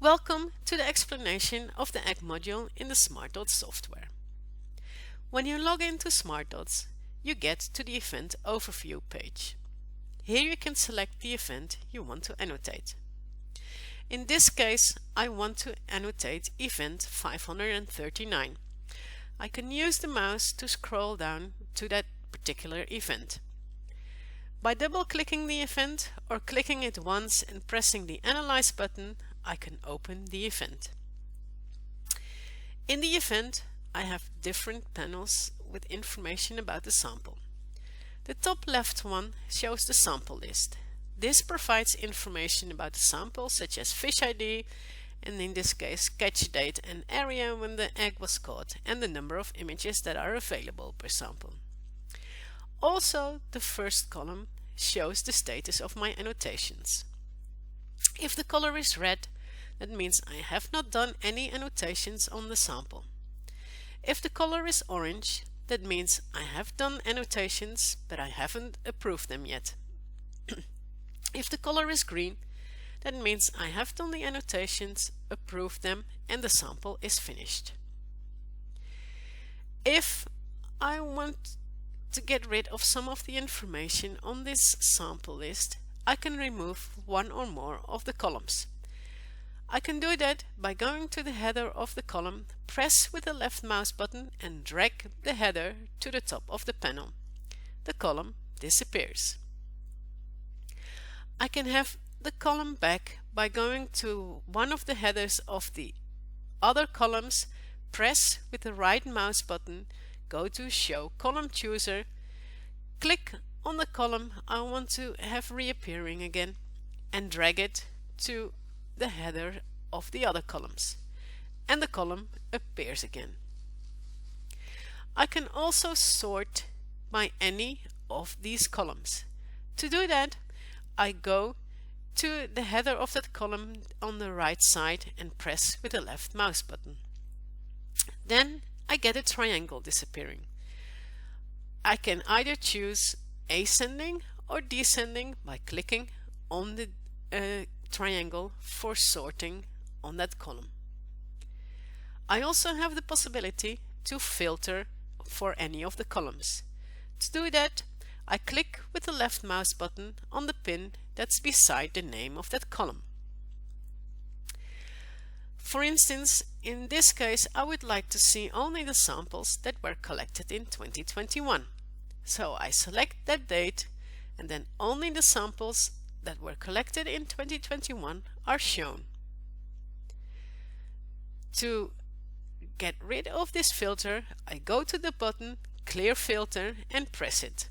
Welcome to the explanation of the egg module in the SmartDots software. When you log into SmartDots, you get to the event overview page. Here you can select the event you want to annotate. In this case, I want to annotate event 539. I can use the mouse to scroll down to that particular event. By double-clicking the event or clicking it once and pressing the Analyze button, I can open the event. In the event, I have different panels with information about the sample. The top left one shows the sample list. This provides information about the sample such as fish ID, and in this case catch date and area when the egg was caught, and the number of images that are available per sample. Also, the first column shows the status of my annotations. If the color is red, that means I have not done any annotations on the sample. If the color is orange, that means I have done annotations, but I haven't approved them yet. If the color is green, that means I have done the annotations, approved them, and the sample is finished. If I want to get rid of some of the information on this sample list, I can remove one or more of the columns. I can do that by going to the header of the column, press with the left mouse button and drag the header to the top of the panel. The column disappears. I can have the column back by going to one of the headers of the other columns, press with the right mouse button, go to Show Column Chooser, click on the column I want to have reappearing again, and drag it to the header of the other columns, and the column appears again. I can also sort by any of these columns. To do that, I go to the header of that column on the right side and press with the left mouse button. Then I get a triangle disappearing. I can either choose ascending or descending by clicking on the triangle for sorting on that column. I also have the possibility to filter for any of the columns. To do that, I click with the left mouse button on the pin that's beside the name of that column. For instance, in this case, I would like to see only the samples that were collected in 2021. So I select that date, and then only the samples that were collected in 2021 are shown. To get rid of this filter, I go to the button Clear Filter and press it.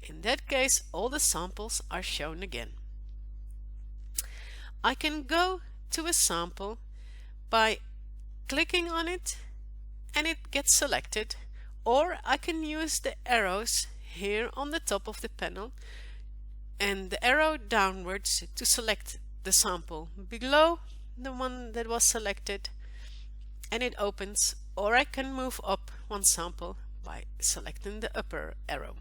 In that case, all the samples are shown again. I can go to a sample by clicking on it and it gets selected, or I can use the arrows here on the top of the panel and the arrow downwards to select the sample below the one that was selected, and it opens, or I can move up one sample by selecting the upper arrow.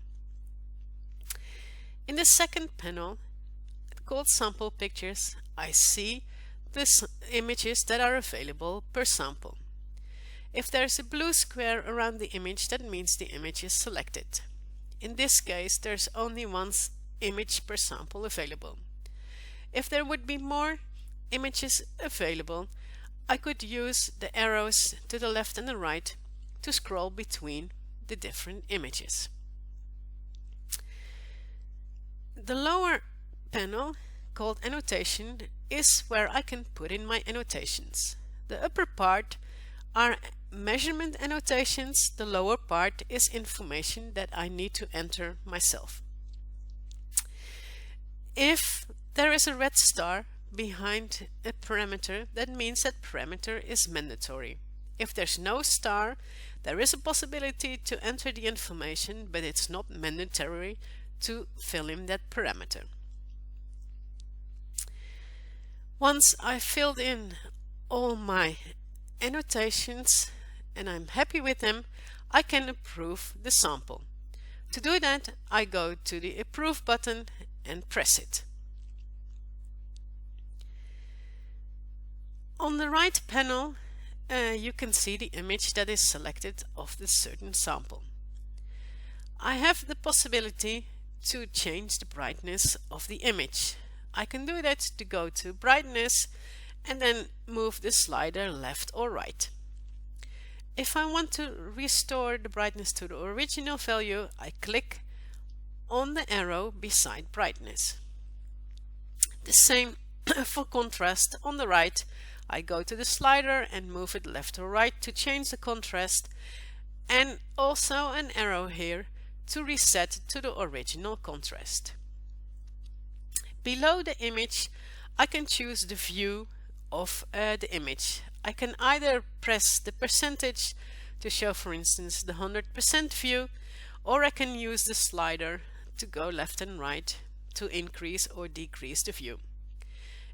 In the second panel, called Sample Pictures, I see the images that are available per sample. If there's a blue square around the image, that means the image is selected. In this case, there's only one image per sample available. If there would be more images available, I could use the arrows to the left and the right to scroll between the different images. The lower panel, called Annotation, is where I can put in my annotations. The upper part are measurement annotations. The lower part is information that I need to enter myself. If there is a red star behind a parameter, that means that parameter is mandatory. If there's no star, there is a possibility to enter the information, but it's not mandatory to fill in that parameter. Once I've filled in all my annotations and I'm happy with them, I can approve the sample. To do that, I go to the Approve button and press it. On the right panel, you can see the image that is selected of the certain sample. I have the possibility to change the brightness of the image. I can do that to go to brightness and then move the slider left or right. If I want to restore the brightness to the original value, I click on the arrow beside brightness. The same for contrast. On the right, I go to the slider and move it left or right to change the contrast, and also an arrow here to reset to the original contrast. Below the image, I can choose the view of the image. I can either press the percentage to show, for instance, the 100% view, or I can use the slider to go left and right to increase or decrease the view.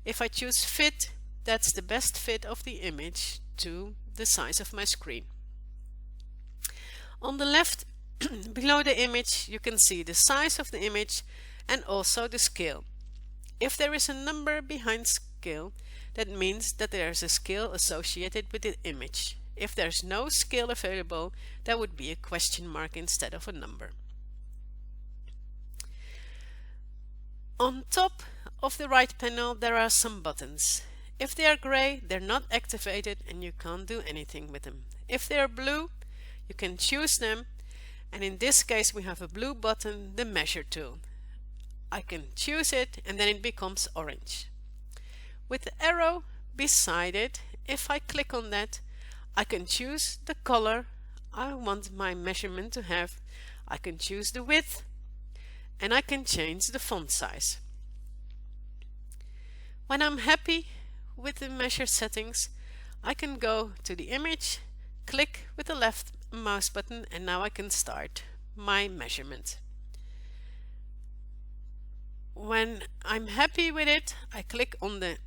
If I choose fit, that's the best fit of the image to the size of my screen. On the left, below the image, you can see the size of the image and also the scale. If there is a number behind scale, that means that there is a scale associated with the image. If there's no scale available, that would be a question mark instead of a number. On top of the right panel, there are some buttons. If they are gray, they're not activated and you can't do anything with them. If they are blue, you can choose them, and in this case we have a blue button, the measure tool. I can choose it and then it becomes orange. With the arrow beside it, if I click on that, I can choose the color I want my measurement to have. I can choose the width and I can change the font size. When I'm happy with the measure settings, I can go to the image, click with the left mouse button, and now I can start my measurement. When I'm happy with it, I click on the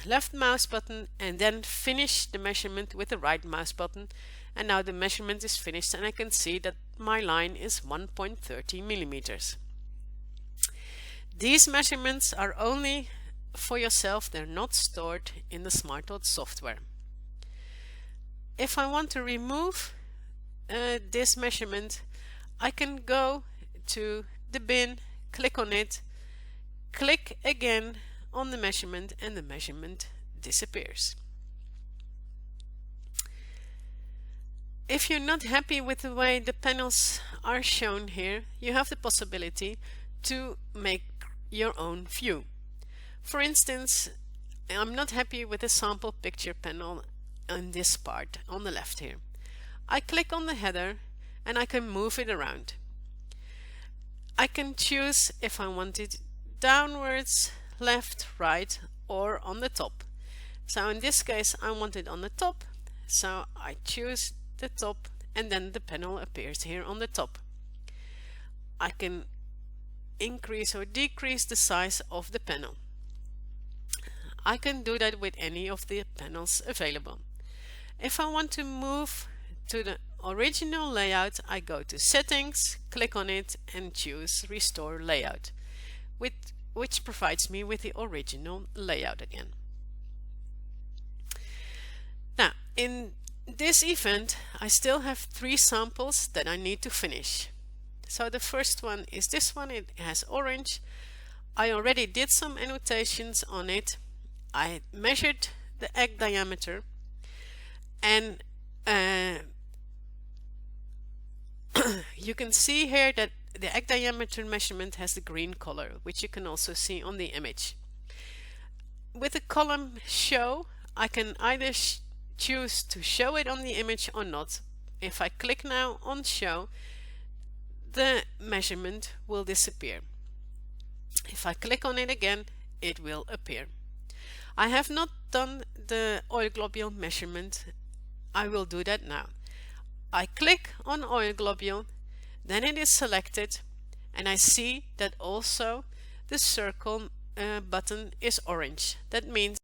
left mouse button and then finish the measurement with the right mouse button, and now the measurement is finished and I can see that my line is 1.30 millimeters. These measurements are only for yourself, they're not stored in the SmartDots software. If I want to remove this measurement, I can go to the bin, click on it, click again on the measurement, and the measurement disappears. If you're not happy with the way the panels are shown here, you have the possibility to make your own view. For instance, I'm not happy with the sample picture panel on this part on the left here. I click on the header and I can move it around. I can choose if I want it downwards, left, right, or on the top. So in this case I want it on the top, so I choose the top and then the panel appears here on the top. I can increase or decrease the size of the panel. I can do that with any of the panels available. If I want to move to the original layout, I go to Settings, click on it and choose Restore Layout, which provides me with the original layout again. Now, in this event, I still have 3 samples that I need to finish. So the first one is this one, it has orange. I already did some annotations on it. I measured the egg diameter, and you can see here that the egg diameter measurement has the green color, which you can also see on the image. With the column show, I can either choose to show it on the image or not. If I click now on show, the measurement will disappear. If I click on it again, it will appear. I have not done the oil globule measurement. I will do that now. I click on oil globule, then it is selected, and I see that also the circle button is orange. That means